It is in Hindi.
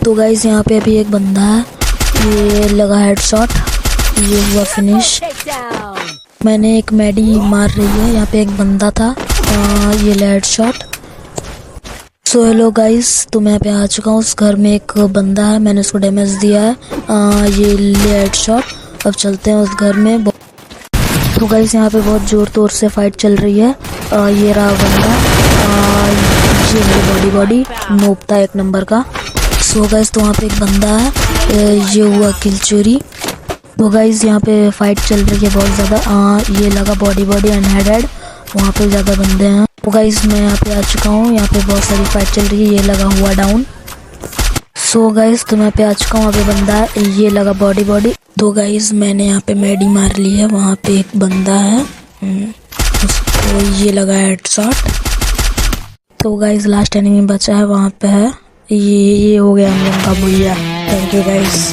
तो गाइस यहाँ पे अभी एक बंदा है, ये लगा हेडशॉट, ये हुआ फिनिश। मैंने एक मेडी मार रही है, यहाँ पे एक बंदा था, ये ले हेडशॉट। सो हेलो गाइस, तो मैं यहाँ पे आ चुका हूँ। उस घर में एक बंदा है, मैंने उसको डैमेज दिया है, ये ले हेडशॉट। अब चलते हैं उस घर में। तो गाइस यहाँ पे बहुत जोर तोर से फाइट चल रही है। ये रहा बंदा, ये मेरी बॉडी नोप था एक नंबर का। सो गाइस तो वहाँ पे एक बंदा है, ये हुआ किल चोरी। तो गाइस यहाँ पे फाइट चल रही है बहुत ज़्यादा, ये लगा बॉडी एंड हेड, वहाँ पे ज़्यादा बंदे हैं। तो गाइस मैं यहाँ पे आ चुका हूँ, यहाँ पे बहुत सारी फाइट चल रही है, ये लगा हुआ डाउन। सो गाइस तो मैं यहाँ पे आ चुका हूँ, वहाँ पे बंदा है, ये लगा बॉडी। तो गाइस मैंने यहाँ पे मेडी मार ली है, वहाँ पे एक बंदा है, उसको ये लगा हेडशॉट। तो गाइस लास्ट एनिमी बचा है, वहाँ पे है, ये हो गया हम लोग का भैया। Thank you guys.